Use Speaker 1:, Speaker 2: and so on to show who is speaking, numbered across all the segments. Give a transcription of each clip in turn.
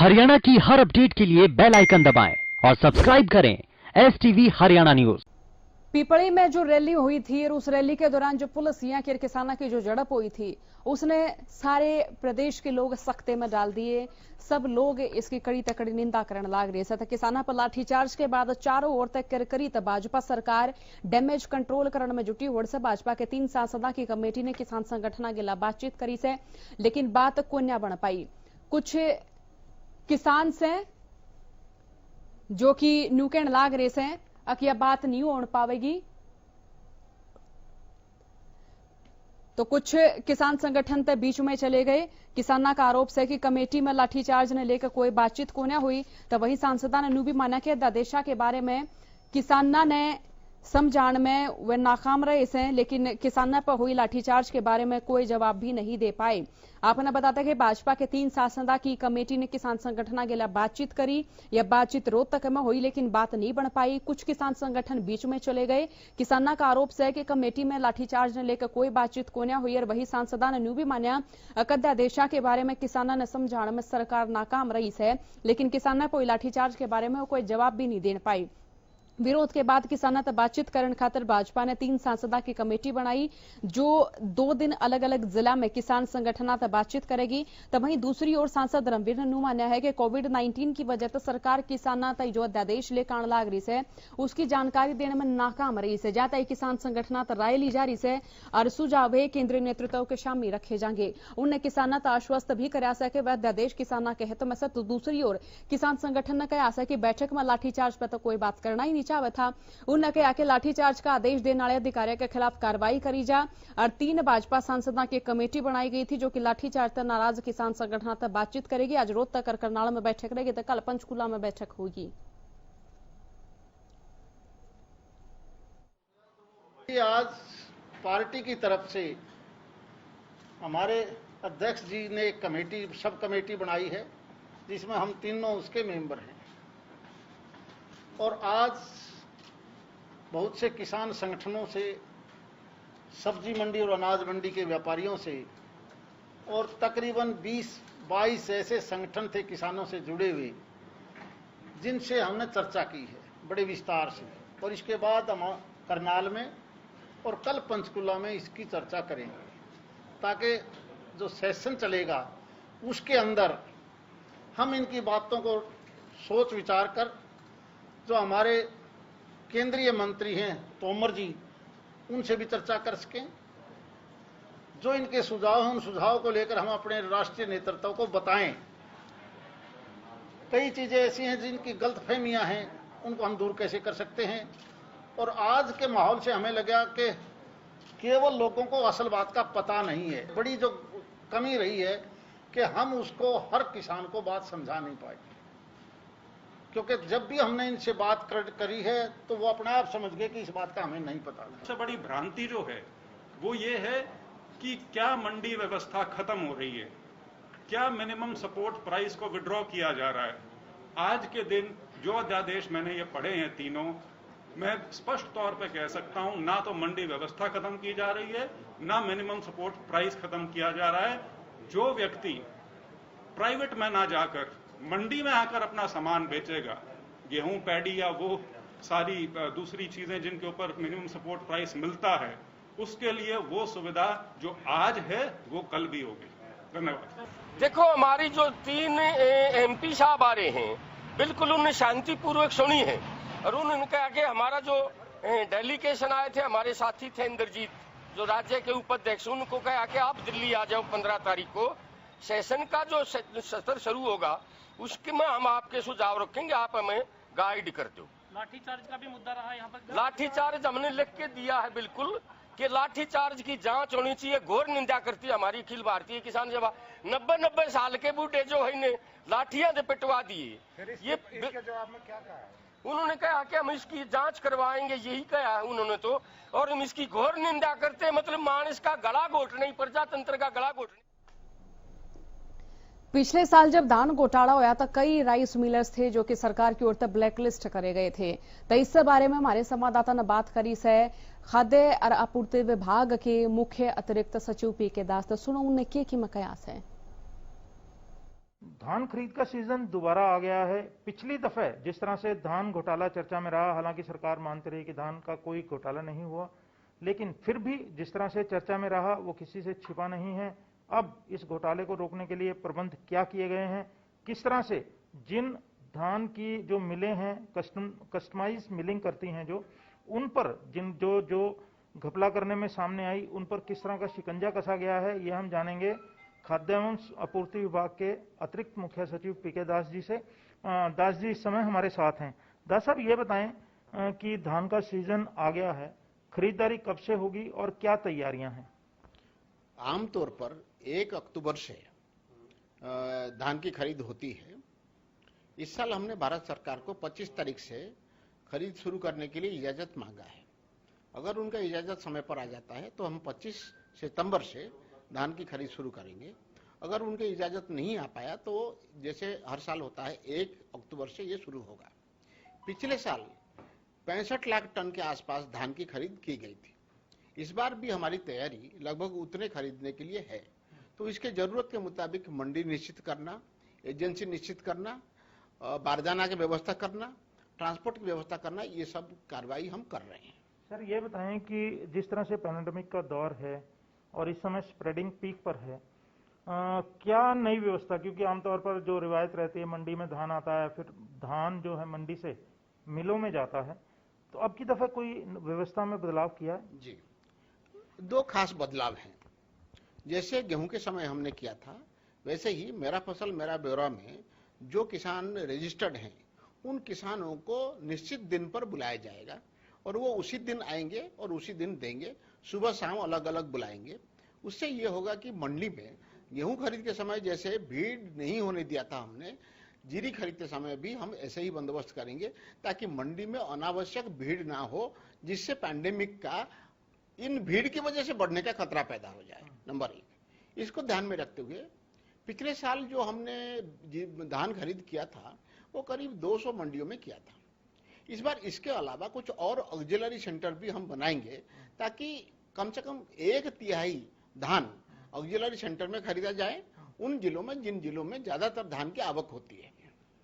Speaker 1: हरियाणा की हर अपडेट के लिए बेल आइकन दबाएं और सब्सक्राइब करें STV हरियाणा न्यूज।
Speaker 2: पीपड़ी में जो रैली हुई थी और उस रैली के दौरान जो पुलिस यहाँ के किसानों की जो झड़प हुई थी उसने सारे प्रदेश के लोग सख्ते में डाल दिए। सब लोग इसकी कड़ी तकड़ी निंदा करने लग रहे थे। किसानों पर लाठीचार्ज के बाद चारों ओर तक करी तो भाजपा सरकार डैमेज कंट्रोल करने में जुटी। वोट से भाजपा के 3 सांसदों की कमेटी ने किसान संगठन के बातचीत करी से, लेकिन बात को न बन पाई। कुछ किसान से जो कि न्यू कहने लाग रहे से कि यह बात नहीं हो पावेगी, तो कुछ किसान संगठन तक बीच में चले गए। किसानों का आरोप है कि कमेटी में लाठीचार्ज ने लेकर कोई बातचीत को न हुई। तो वही सांसदा ने भी माना कि अध्यादेशा के बारे में किसानों ने समझाने में वे नाकाम रहे से, लेकिन किसानों पर हुई लाठीचार्ज के बारे में कोई जवाब भी नहीं दे पाए। आपने बताया कि भाजपा के 3 सांसदों की कमेटी ने किसान संगठन के लिए बातचीत करी। यह बातचीत रोहतक में हुई, लेकिन बात नहीं बन पाई। कुछ किसान संगठन बीच में चले गए। किसानों का आरोप है कि कमेटी में लाठीचार्ज ने लेकर कोई बातचीत को न हुई और वही सांसदा ने भी माना अध्यादेशा के बारे में किसानों ने समझाने में सरकार नाकाम रही है, लेकिन किसानों को लाठीचार्ज के बारे में कोई जवाब भी नहीं दे पाई। विरोध के बाद किसानों से बातचीत करने खातिर भाजपा ने 3 सांसदों की कमेटी बनाई जो 2 दिन अलग अलग जिला में किसान संगठनों से बातचीत करेगी। तो वहीं दूसरी ओर सांसद रणवीर ने माना है कि कोविड-19 की वजह से सरकार किसानों तक जो अध्यादेश लेकर आने लग रही है उसकी जानकारी देने में नाकाम रही है। जाता ही किसान संगठनों से राय ली जा रही है और सुझाव केंद्रीय नेतृत्व के सामने रखे जाएंगे। उन्हें किसानों को आश्वस्त भी कराया है कि वह अध्यादेश किसानों के हित में से। तो दूसरी ओर किसान संगठन ने कहा है कि बैठक में लाठीचार्ज पर तो कोई बात करना ही नहीं चाहे था। उन्होंने कहा कि लाठीचार्ज का आदेश देने वाले अधिकारियों के खिलाफ कार्रवाई करी जा और 3 भाजपा सांसदों की कमेटी बनाई गई थी जो कि लाठीचार्ज से नाराज किसान संगठन तक बातचीत करेगी। आज रोहतक और करनाल में बैठक रहेगी तो कल पंचकूला में बैठक होगी।
Speaker 3: आज पार्टी की तरफ से हमारे अध्यक्ष जी ने एक कमेटी सब कमेटी बनाई है जिसमें हम तीनों उसके मेंबर हैं और आज बहुत से किसान संगठनों से, सब्जी मंडी और अनाज मंडी के व्यापारियों से और तकरीबन 20-22 ऐसे संगठन थे किसानों से जुड़े हुए जिनसे हमने चर्चा की है बड़े विस्तार से। और इसके बाद हम करनाल में और कल पंचकुला में इसकी चर्चा करेंगे ताकि जो सेशन चलेगा उसके अंदर हम इनकी बातों को सोच विचार कर जो हमारे केंद्रीय मंत्री हैं तोमर जी उनसे भी चर्चा कर सकें। जो इनके सुझाव हैं उन सुझाव को लेकर हम अपने राष्ट्रीय नेतृत्व को बताएं। कई चीजें ऐसी हैं जिनकी गलतफहमियां हैं उनको हम दूर कैसे कर सकते हैं। और आज के माहौल से हमें लगा कि केवल लोगों को असल बात का पता नहीं है। बड़ी जो कमी रही है कि हम उसको हर किसान को बात समझा नहीं पाए, क्योंकि जब भी हमने इनसे बात करी है तो वो अपने आप समझ गए कि इस बात का हमें नहीं पता।
Speaker 4: सबसे बड़ी भ्रांति जो है वो ये है कि क्या मंडी व्यवस्था खत्म हो रही है, क्या मिनिमम सपोर्ट प्राइस को विड्रॉ किया जा रहा है। आज के दिन जो अध्यादेश मैंने ये पढ़े हैं तीनों, मैं स्पष्ट तौर पे कह सकता हूं ना तो मंडी व्यवस्था खत्म की जा रही है ना मिनिमम सपोर्ट प्राइस खत्म किया जा रहा है। जो व्यक्ति प्राइवेट में ना जाकर मंडी में आकर अपना सामान बेचेगा, गेहूं, पैडी या वो सारी दूसरी चीजें जिनके ऊपर मिनिमम सपोर्ट प्राइस मिलता है, उसके लिए वो सुविधा जो आज है वो कल भी होगी। धन्यवाद।
Speaker 5: देखो, हमारी जो 3 MP साहब आ रहे हैं बिल्कुल उन्होंने शांतिपूर्वक सुनी है और उन्होंने कहा कि हमारा जो डेलीगेशन आए थे, हमारे साथी थे इंद्रजीत जो राज्य के उपाध्यक्ष, उनको कहा कि आप दिल्ली आ जाओ 15 तारीख को। सेशन का जो सत्र शुरू होगा उसके में हम आपके सुझाव रखेंगे, आप हमें गाइड कर दो।
Speaker 6: लाठीचार्ज का भी मुद्दा रहा यहाँ पर।
Speaker 5: लाठीचार्ज हमने लिख के दिया है बिल्कुल कि लाठीचार्ज की जांच होनी चाहिए। घोर निंदा करती है हमारी अखिल भारतीय किसान सभा। 90 साल के बूढ़े जो है ने लाठियां से पिटवा दिए। ये
Speaker 3: जवाब में क्या कहा है?
Speaker 5: उन्होंने कहा कि हम इसकी जांच करवाएंगे, यही कहा है उन्होंने तो। और हम इसकी घोर निंदा करते, मतलब मानस का गला घोटना, प्रजातंत्र का गला घोटना।
Speaker 2: पिछले साल जब धान घोटाला होया तो कई राइस मिलर्स थे जो कि सरकार की ओर से ब्लैकलिस्ट करे गए थे। तो इस बारे में हमारे संवाददाता ने बात करी से खाद्य और आपूर्ति विभाग के मुख्य अतिरिक्त सचिव PK दास। तो सुनो उन्हें के की कयास है।
Speaker 7: धान खरीद का सीजन दोबारा आ गया है। पिछली दफे जिस तरह से धान घोटाला चर्चा में रहा, हालांकि सरकार मानती रही कि धान का कोई घोटाला नहीं हुआ, लेकिन फिर भी जिस तरह से चर्चा में रहा वो किसी से छिपा नहीं है। अब इस घोटाले को रोकने के लिए प्रबंध क्या किए गए हैं, किस तरह से जिन धान की जो मिलें हैं कस्टमाइज मिलिंग करती हैं जो, उन पर जिन जो घपला करने में सामने आई उन पर किस तरह का शिकंजा कसा गया है, ये हम जानेंगे खाद्य एवं आपूर्ति विभाग के अतिरिक्त मुख्य सचिव पीके दास जी से। दास जी इस समय हमारे साथ हैं। दास साहब ये बताएं कि धान का सीजन आ गया है, खरीदारी कब से होगी और क्या तैयारियां हैं?
Speaker 3: आमतौर पर 1 अक्टूबर से धान की खरीद होती है। इस साल हमने भारत सरकार को 25 तारीख से खरीद शुरू करने के लिए इजाजत मांगा है। अगर उनका इजाजत समय पर आ जाता है तो हम 25 सितंबर से धान की खरीद शुरू करेंगे। अगर उनके इजाजत नहीं आ पाया तो जैसे हर साल होता है 1 अक्टूबर से ये शुरू होगा। पिछले साल 65 लाख टन के आसपास धान की खरीद की गई थी। इस बार भी हमारी तैयारी लगभग उतने खरीदने के लिए है। तो इसके जरूरत के मुताबिक मंडी निश्चित करना, एजेंसी निश्चित करना, बारदाना की व्यवस्था करना, ट्रांसपोर्ट की व्यवस्था करना, ये सब कार्रवाई हम कर रहे हैं।
Speaker 7: सर ये बताएं कि जिस तरह से पैंडेमिक का दौर है और इस समय स्प्रेडिंग पीक पर है, क्या नई व्यवस्था, क्योंकि आमतौर पर जो रिवायत रहती है मंडी में धान आता है, फिर धान जो है मंडी से मिलों में जाता है, तो अब की दफा कोई व्यवस्था में बदलाव किया है?
Speaker 3: जी, 2 खास बदलाव हैं। जैसे गेहूं के समय हमने किया था, वैसे ही मेरा फसल मेरा ब्यौरा में जो किसान रजिस्टर्ड हैं उन किसानों को निश्चित दिन पर बुलाया जाएगा और वो उसी दिन आएंगे और उसी दिन देंगे। सुबह शाम अलग अलग बुलाएंगे। उससे ये होगा कि मंडी में गेहूं खरीद के समय जैसे भीड़ नहीं होने दिया था हमने, जीरी खरीदते समय भी हम ऐसे ही बंदोबस्त करेंगे ताकि मंडी में अनावश्यक भीड़ ना हो, जिससे पैंडेमिक का इन भीड़ की वजह से बढ़ने का खतरा पैदा हो जाए। नंबर 1, इसको ध्यान में रखते हुए पिछले साल जो हमने धान खरीद किया था वो करीब 200 मंडियों में किया था। इस बार इसके अलावा कुछ और ऑक्सिलरी सेंटर भी हम बनाएंगे ताकि कम से कम 1/3 धान ऑक्सिलरी सेंटर में खरीदा जाए उन जिलों में जिन जिलों में ज्यादातर धान की आवक होती है।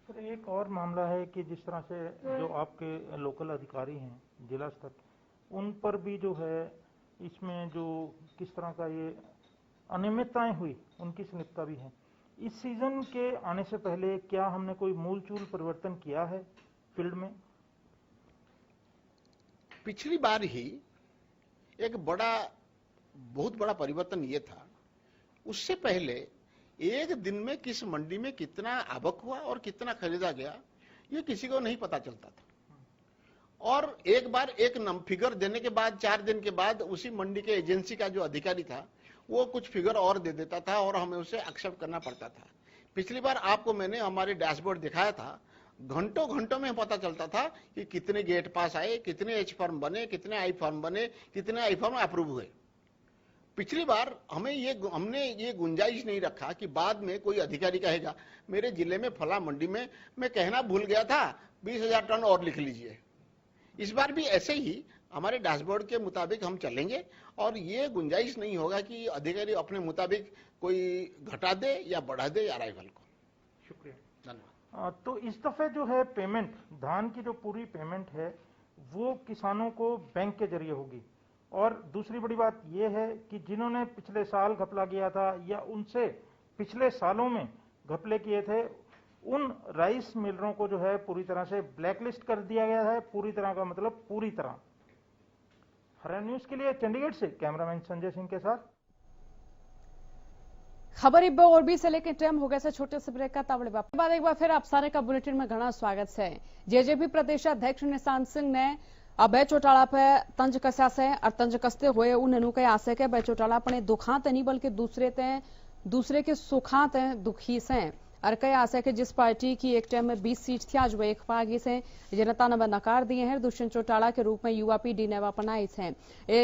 Speaker 7: सर एक और मामला है कि जिस तरह से जो आपके लोकल अधिकारी हैं जिला स्तर, उन पर भी जो है इसमें जो किस तरह का ये अनियमितताएं हुई उनकी संलिप्तता भी है। इस सीजन के आने से पहले क्या हमने कोई मूलचूल परिवर्तन किया है फील्ड में?
Speaker 3: पिछली बार ही एक बहुत बड़ा परिवर्तन ये था, उससे पहले एक दिन में किस मंडी में कितना आवक हुआ और कितना खरीदा गया ये किसी को नहीं पता चलता था। और एक बार एक फिगर देने के बाद 4 दिन के बाद उसी मंडी के एजेंसी का जो अधिकारी था वो कुछ फिगर और दे देता था और हमें उसे एक्सेप्ट करना पड़ता था। पिछली बार आपको मैंने हमारे डैशबोर्ड दिखाया था, घंटों में पता चलता था कि कितने गेट पास आए, कितने एच फॉर्म बने, कितने आई फॉर्म बने, कितने आई फॉर्म अप्रूव हुए। पिछली बार हमने ये गुंजाइश नहीं रखा कि बाद में कोई अधिकारी कहेगा मेरे जिले में फला मंडी में मैं कहना भूल गया था 20,000 टन और लिख लीजिए। इस बार भी ऐसे ही हमारे डैशबोर्ड के मुताबिक हम चलेंगे और ये गुंजाइश नहीं होगा कि अधिकारी अपने मुताबिक कोई घटा दे या बढ़ा दे अराइवल को।
Speaker 7: शुक्रिया, धन्यवाद। तो इस दफे जो है पेमेंट, धान की जो पूरी पेमेंट है वो किसानों को बैंक के जरिए होगी। और दूसरी बड़ी बात यह है कि जिन्होंने पिछले साल घपला किया था या उनसे पिछले सालों में घपले किए थे, उन राइस मिलरों को जो है पूरी तरह से ब्लैकलिस्ट कर दिया गया है। पूरी तरह का मतलब पूरी तरह। हरियाणा न्यूज के लिए चंडीगढ़ से कैमरामैन संजय सिंह के साथ।
Speaker 2: खबर एक बार और भी से लेकर टाइम हो गया से छोटे से ब्रेक का तावड़े बाद एक बार फिर आप सारे का बुलेटिन में घना स्वागत है। जेजेपी प्रदेशाध्यक्ष निशांत सिंह ने अभय चौटाला पे तंज कसया से और तंज कसते हुए उन्होंने कहा आसे के अभय चौटाला अपने दुखांत नहीं बल्कि दूसरे के सुखांत दुखी से और कई आशा के जिस पार्टी की एक टाइम में 20 सीट थी आज वो 1 पागी से जनता ने नकार दिए हैं। दुष्यंत चौटाला के रूप में युवा पीढ़ी ने अपनाई है।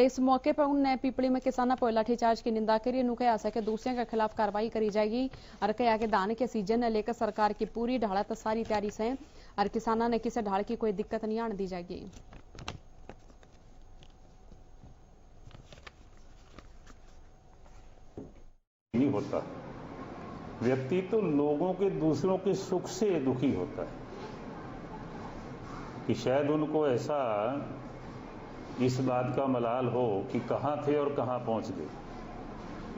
Speaker 2: इस मौके पर उन्होंने पीपली में किसाना पर लाठीचार्ज की निंदा करी। उन्होंने आशा के दूसरे के खिलाफ कार्रवाई करी जाएगी और कई आगे दान के सीजन ने लेकर सरकार की पूरी ढाला तो सारी तैयारी से और किसाना ने किसी ढाल की कोई दिक्कत नहीं आने दी जाएगी।
Speaker 8: नहीं होता व्यक्ति तो लोगों के, दूसरों के सुख से दुखी होता है कि शायद उनको ऐसा इस बात का मलाल हो कि कहां थे और कहां पहुंच गए।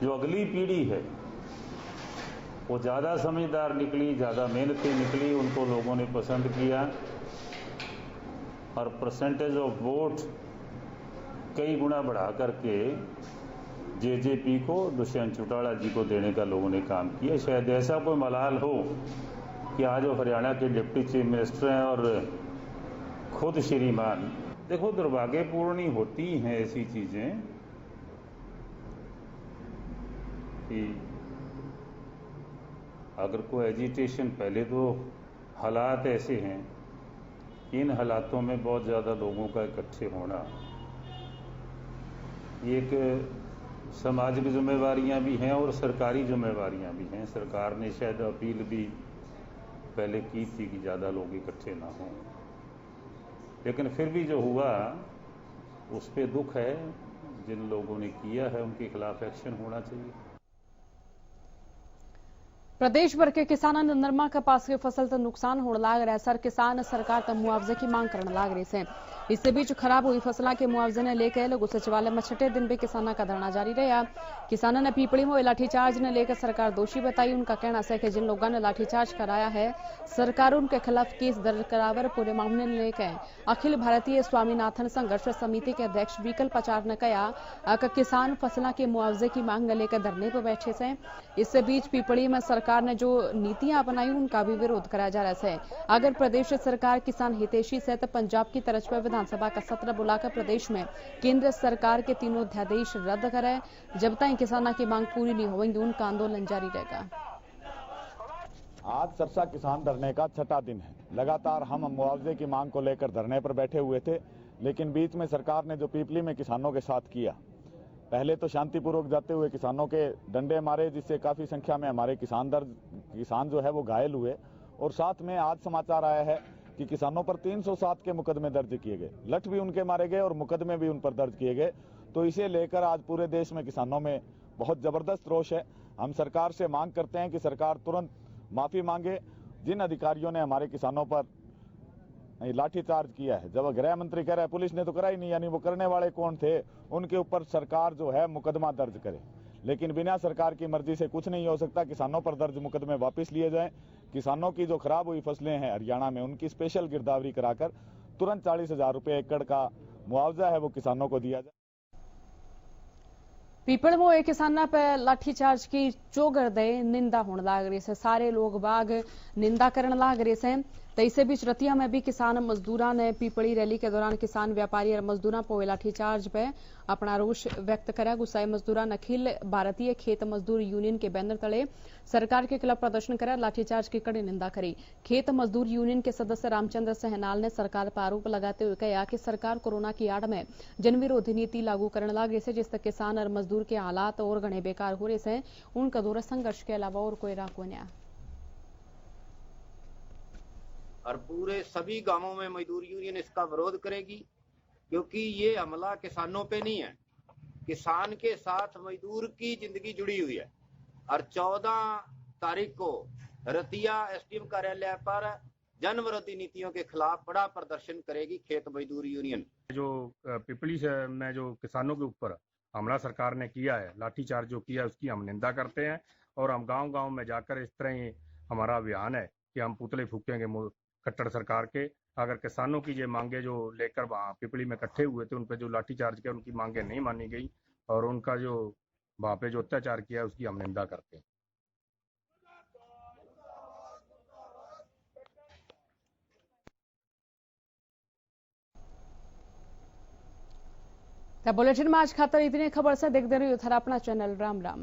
Speaker 8: जो अगली पीढ़ी है वो ज़्यादा समझदार निकली, ज़्यादा मेहनती निकली, उनको लोगों ने पसंद किया और परसेंटेज ऑफ वोट कई गुना बढ़ा करके जेजेपी को, दुष्यंत चौटाला जी को देने का लोगों ने काम किया। शायद ऐसा कोई मलाल हो कि आज वो हरियाणा के डिप्टी चीफ मिनिस्टर हैं और खुद श्रीमान। देखो, दुर्भाग्यपूर्ण ही होती हैं ऐसी चीजें कि अगर कोई एजिटेशन, पहले तो हालात ऐसे हैं, इन हालातों में बहुत ज़्यादा लोगों का इकट्ठे होना, ये एक समाज की जिम्मेवारियां भी हैं और सरकारी जिम्मेवारियां भी हैं। सरकार ने शायद अपील भी पहले की थी कि ज़्यादा लोग इकट्ठे ना हों, लेकिन फिर भी जो हुआ उस पर दुख है। जिन लोगों ने किया है उनके खिलाफ एक्शन होना चाहिए।
Speaker 2: प्रदेश भर के किसानों ने नरमा कपास की फसल तो नुकसान होने लाग रहा है। सर किसान सरकार तो मुआवजे की मांग करने लाग रहे हैं। इससे बीच खराब हुई फसलों के मुआवजे ने लेकर लोग सचिवालय में छठे दिन भी किसानों का धरना जारी रहा। किसानों ने पीपड़ी में लाठीचार्ज ने लेकर सरकार दोषी बताई। उनका कहना है कि जिन लोगों ने लाठीचार्ज कराया है सरकार उनके खिलाफ केस दर्ज करावर पूरे मामले ने लेकर अखिल भारतीय स्वामीनाथन संघर्ष समिति के अध्यक्ष बीकल पचार ने कहा कि किसान फसलों के मुआवजे की मांग लेकर धरने पर बैठे हैं। इससे बीच पीपड़ी में सरकार ने जो नीतियां अपनाई उनका भी विरोध कराया जा रहा है। अगर प्रदेश सरकार किसान हितैषी है तो पंजाब की तर्ज पर विधानसभा का सत्र बुलाकर प्रदेश में केंद्र सरकार के तीनों अध्यादेश रद्द करे। जब तक किसानों की मांग पूरी नहीं होगी उनका आंदोलन जारी रहेगा।
Speaker 9: आज सरसा किसान धरने का छठा दिन है। लगातार हम मुआवजे की मांग को लेकर धरने पर बैठे हुए थे, लेकिन बीच में सरकार ने जो पीपली में किसानों के साथ किया, पहले तो शांतिपूर्वक जाते हुए किसानों के डंडे मारे, जिससे काफी संख्या में हमारे किसान जो है वो घायल हुए। और साथ में आज समाचार आया है कि किसानों पर 307 के मुकदमे दर्ज किए गए, लठ भी उनके मारे गए और मुकदमे भी उन पर दर्ज किए गए। तो इसे लेकर आज पूरे देश में किसानों में बहुत जबरदस्त रोष है। हम सरकार से मांग करते हैं कि सरकार तुरंत माफी मांगे। जिन अधिकारियों ने हमारे किसानों पर लाठीचार्ज किया है, जब गृह मंत्री कह रहा है पुलिस ने तो करा ही नहीं, यानी वो करने वाले कौन थे, उनके ऊपर सरकार जो है मुकदमा दर्ज करे। लेकिन बिना सरकार की मर्जी से कुछ नहीं हो सकता। किसानों पर दर्ज मुकदमे वापस लिए जाएं। किसानों की जो खराब हुई फसलें हैं हरियाणा में, उनकी स्पेशल गिरदावरी कराकर तुरंत 40,000 रुपए एकड़ का मुआवजा है वो किसानों को दिया जाए।
Speaker 2: पीपल में एक किसाना पर लाठीचार्ज की चौगरदे निंदा होने लाग रही है। सारे लोग बाग निंदा करने लाग रहे हैं। तो इसे बीच रतिया में भी किसान मजदूरों ने पीपड़ी रैली के दौरान किसान व्यापारी और मजदूरों पर लाठीचार्ज पे अपना रोष व्यक्त करा। गुस्साए मजदूरों ने अखिल भारतीय खेत मजदूर यूनियन के बैनर तले सरकार के खिलाफ प्रदर्शन करा, लाठीचार्ज की कड़ी निंदा करी। खेत मजदूर यूनियन के सदस्य रामचंद्र सहनाल ने सरकार पर आरोप लगाते हुए कहा कि सरकार कोरोना की आड़ में जन विरोधी नीति लागू करने लग रही है, जिससे किसान और मजदूर के हालात और घने बेकार हो रहे हैं। उनका दौरा संघर्ष के अलावा और कोई राह नहीं।
Speaker 10: और पूरे सभी गांवों में मजदूर यूनियन इसका विरोध करेगी, क्योंकि ये हमला किसानों पे नहीं है, किसान के साथ मजदूर की जिंदगी जुड़ी हुई है। और 14 तारीख को रतिया एसडीएम कार्यालय पर जन विरोधी नीतियों के खिलाफ बड़ा प्रदर्शन करेगी खेत मजदूर यूनियन।
Speaker 11: जो पिपली में जो किसानों के ऊपर हमला सरकार ने किया है, लाठीचार्ज जो किया है, उसकी हम निंदा करते हैं। और हम गांव-गांव में जाकर इस तरह ही हमारा अभियान है कि हम पुतले फूकेंगे कट्टर सरकार के। अगर किसानों की ये मांगे जो लेकर वहाँ पिपली में इकट्ठे हुए थे, उन पे जो लाठीचार्ज किया, उनकी मांगे नहीं मानी गई और उनका जो वहाँ पे जो अत्याचार किया उसकी हम निंदा करते हैं।
Speaker 2: बुलेटिन में आज खातर इतनी खबर से देखते रहिए थारा अपना चैनल। राम राम।